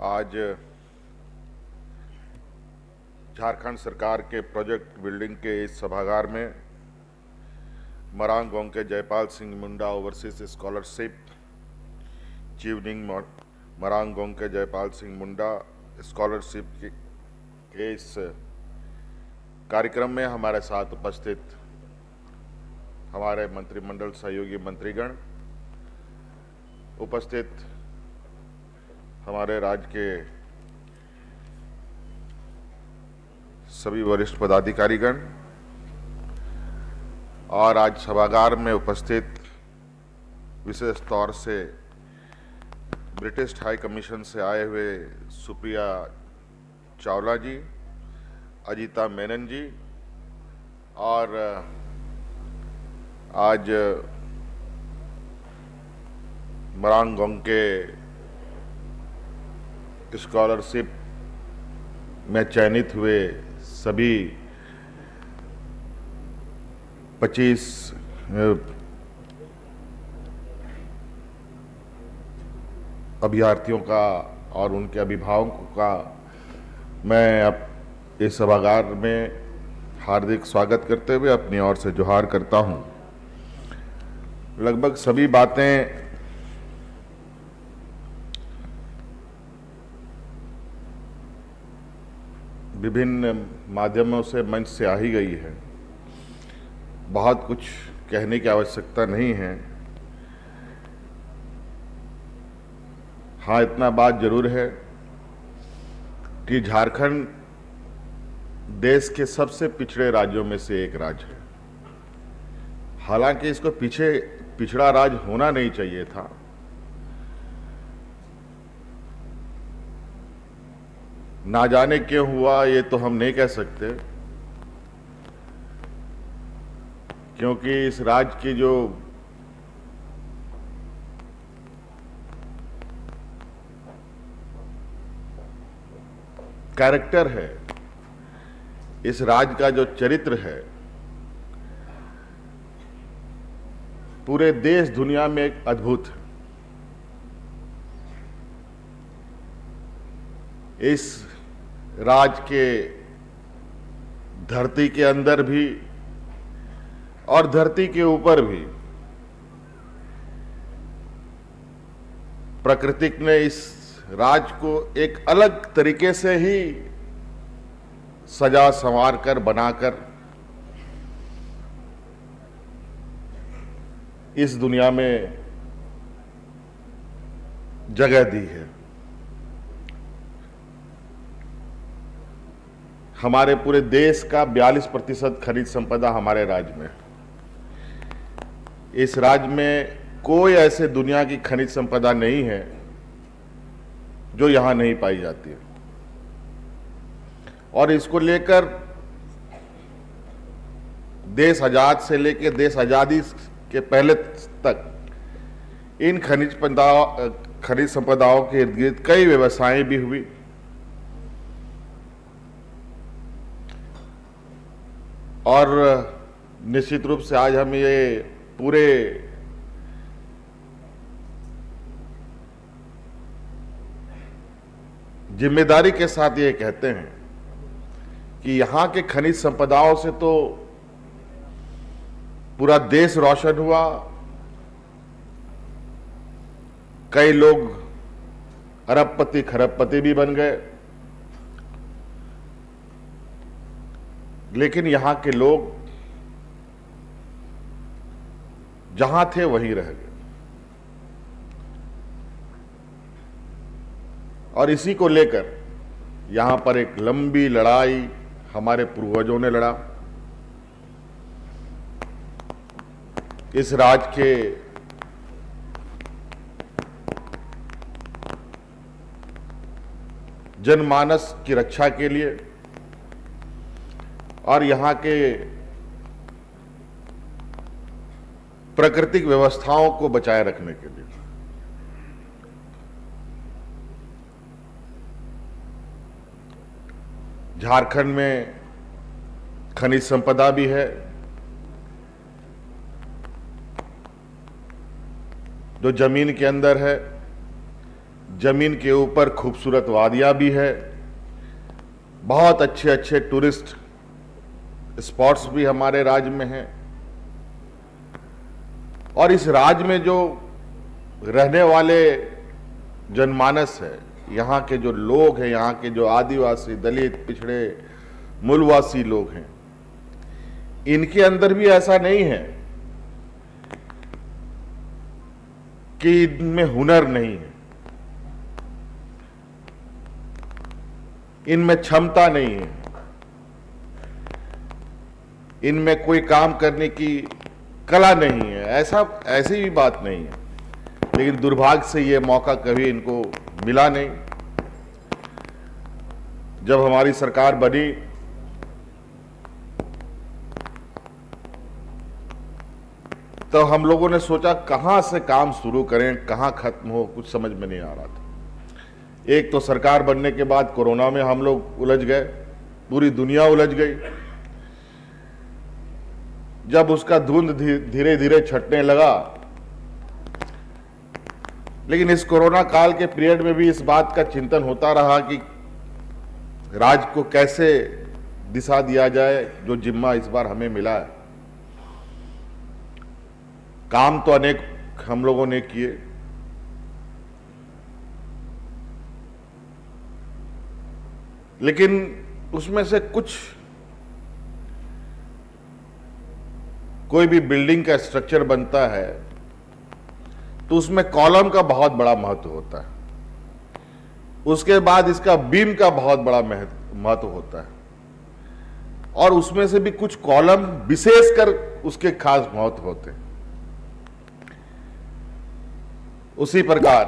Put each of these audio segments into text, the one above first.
आज झारखंड सरकार के प्रोजेक्ट बिल्डिंग के इस सभागार में मरांग गांव के Jaipal Singh Munda overseas scholarship Chevening Marang गांव के जयपाल सिंह मुंडा स्कॉलरशिप के इस कार्यक्रम में हमारे साथ उपस्थित हमारे मंत्रिमंडल सहयोगी मंत्रीगण, उपस्थित हमारे राज्य के सभी वरिष्ठ पदाधिकारीगण और आज सभागार में उपस्थित विशेष तौर से ब्रिटिश हाई कमीशन से आए हुए सुप्रिया चावला जी, अजीता मेनन जी और आज मरांग गांव के स्कॉलरशिप में चयनित हुए सभी 25 अभ्यर्थियों का और उनके अभिभावकों का मैं अब इस सभागार में हार्दिक स्वागत करते हुए अपनी ओर से जोहार करता हूं। लगभग सभी बातें विभिन्न माध्यमों से मंच से आ ही गई है, बहुत कुछ कहने की आवश्यकता नहीं है। हाँ, इतना बात जरूर है कि झारखंड देश के सबसे पिछड़े राज्यों में से एक राज्य है। हालांकि इसको पिछड़ा राज्य होना नहीं चाहिए था, ना जाने क्यों हुआ ये तो हम नहीं कह सकते, क्योंकि इस राज्य की जो कैरेक्टर है, इस राज्य का जो चरित्र है, पूरे देश दुनिया में एक अद्भुत है। इस राज्य के धरती के अंदर भी और धरती के ऊपर भी प्रकृति ने इस राज्य को एक अलग तरीके से ही सजा संवार कर बनाकर इस दुनिया में जगह दी है। हमारे पूरे देश का 42% खनिज संपदा हमारे राज्य में। इस राज्य में कोई ऐसे दुनिया की खनिज संपदा नहीं है जो यहां नहीं पाई जाती है, और इसको लेकर देश आजाद से लेकर देश आजादी के पहले तक इन खनिज संपदाओं के इर्द गिर्द कई व्यवसायें भी हुई। और निश्चित रूप से आज हम ये पूरे जिम्मेदारी के साथ ये कहते हैं कि यहाँ के खनिज संपदाओं से तो पूरा देश रोशन हुआ, कई लोग अरबपति खरबपति भी बन गए, लेकिन यहाँ के लोग जहां थे वहीं रह गए। और इसी को लेकर यहां पर एक लंबी लड़ाई हमारे पूर्वजों ने लड़ा। इस राज्य के जनमानस की रक्षा के लिए और यहाँ के प्राकृतिक व्यवस्थाओं को बचाए रखने के लिए। झारखंड में खनिज संपदा भी है, जो जमीन के अंदर है, जमीन के ऊपर खूबसूरत वादियां भी है, बहुत अच्छे अच्छे टूरिस्ट स्पॉट्स भी हमारे राज्य में हैं। और इस राज्य में जो रहने वाले जनमानस है, यहाँ के जो लोग हैं, यहाँ के जो आदिवासी, दलित, पिछड़े, मूलवासी लोग हैं, इनके अंदर भी ऐसा नहीं है कि इनमें हुनर नहीं है, इनमें क्षमता नहीं है, इनमें कोई काम करने की कला नहीं है। ऐसी भी बात नहीं है, लेकिन दुर्भाग्य से ये मौका कभी इनको मिला नहीं। जब हमारी सरकार बनी तो हम लोगों ने सोचा कहां से काम शुरू करें, कहां खत्म हो, कुछ समझ में नहीं आ रहा था। एक तो सरकार बनने के बाद कोरोना में हम लोग उलझ गए, पूरी दुनिया उलझ गई। जब उसका धुंध धीरे धीरे छटने लगा, लेकिन इस कोरोना काल के पीरियड में भी इस बात का चिंतन होता रहा कि राज्य को कैसे दिशा दिया जाए, जो जिम्मा इस बार हमें मिला है। काम तो अनेक हम लोगों ने किए, लेकिन उसमें से कुछ, कोई भी बिल्डिंग का स्ट्रक्चर बनता है तो उसमें कॉलम का बहुत बड़ा महत्व होता है, उसके बाद इसका बीम का बहुत बड़ा महत्व होता है, और उसमें से भी कुछ कॉलम विशेषकर उसके खास महत्व होते हैं। उसी प्रकार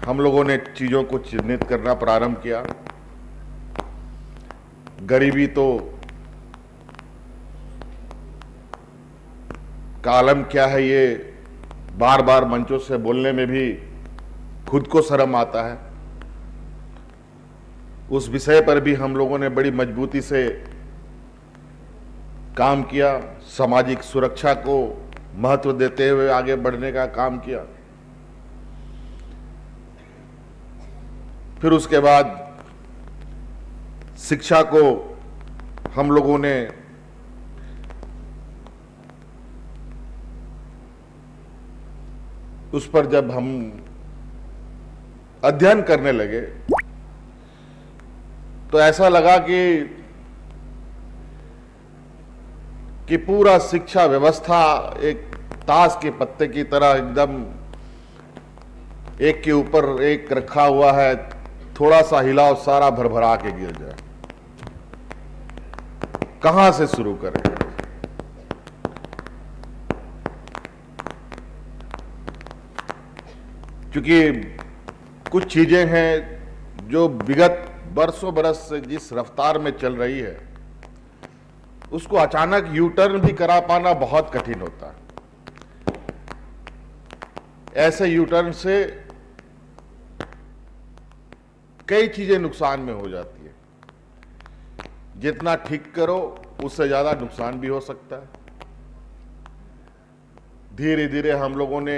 हम लोगों ने चीजों को चिन्हित करना प्रारंभ किया। गरीबी तो का आलम क्या है, ये बार बार मंचों से बोलने में भी खुद को शर्म आता है। उस विषय पर भी हम लोगों ने बड़ी मजबूती से काम किया, सामाजिक सुरक्षा को महत्व देते हुए आगे बढ़ने का काम किया। फिर उसके बाद शिक्षा को हम लोगों ने उस पर जब हम अध्ययन करने लगे तो ऐसा लगा कि पूरा शिक्षा व्यवस्था एक ताश के पत्ते की तरह एकदम एक के ऊपर एक रखा हुआ है, थोड़ा सा हिलाओ सारा भरभरा के गिर जाए। कहां से शुरू करें? क्योंकि कुछ चीजें हैं जो विगत बरसों बरस से जिस रफ्तार में चल रही है, उसको अचानक यू टर्न भी करा पाना बहुत कठिन होता है। ऐसे यू टर्न से कई चीजें नुकसान में हो जाती है। जितना ठीक करो उससे ज्यादा नुकसान भी हो सकता है। धीरे धीरे हम लोगों ने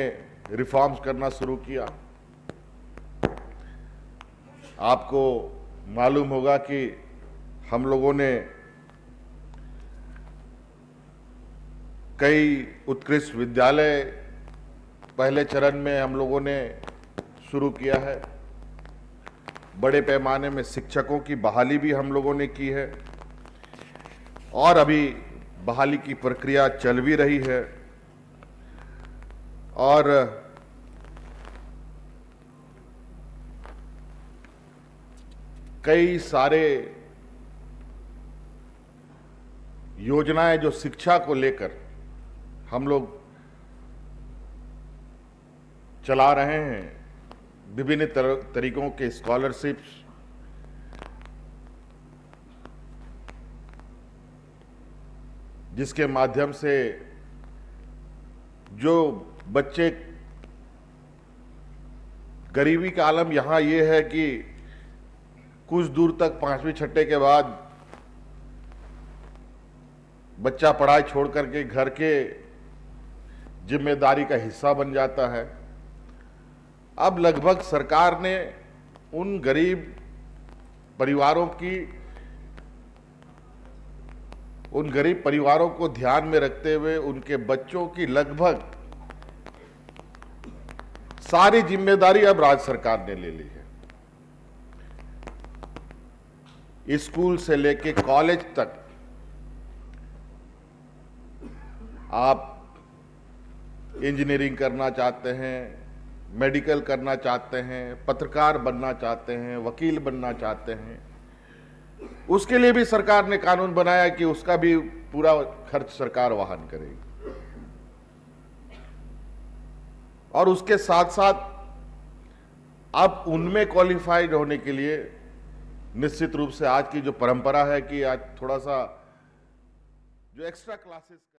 रिफॉर्म्स करना शुरू किया। आपको मालूम होगा कि हम लोगों ने कई उत्कृष्ट विद्यालय पहले चरण में हम लोगों ने शुरू किया है। बड़े पैमाने में शिक्षकों की बहाली भी हम लोगों ने की है, और अभी बहाली की प्रक्रिया चल भी रही है। और कई सारे योजनाएं जो शिक्षा को लेकर हम लोग चला रहे हैं विभिन्न तरीकों के स्कॉलरशिप्स, जिसके माध्यम से जो बच्चे, गरीबी का आलम यहाँ ये है कि कुछ दूर तक 5वीं छठे के बाद बच्चा पढ़ाई छोड़ करके घर के जिम्मेदारी का हिस्सा बन जाता है। अब लगभग सरकार ने उन गरीब परिवारों को ध्यान में रखते हुए उनके बच्चों की लगभग सारी जिम्मेदारी अब राज्य सरकार ने ले ली है। स्कूल से लेके कॉलेज तक आप इंजीनियरिंग करना चाहते हैं, मेडिकल करना चाहते हैं, पत्रकार बनना चाहते हैं, वकील बनना चाहते हैं, उसके लिए भी सरकार ने कानून बनाया कि उसका भी पूरा खर्च सरकार वहन करेगी। और उसके साथ साथ अब उनमें क्वालिफाइड होने के लिए निश्चित रूप से आज की जो परंपरा है कि आज थोड़ा सा जो एक्स्ट्रा क्लासेस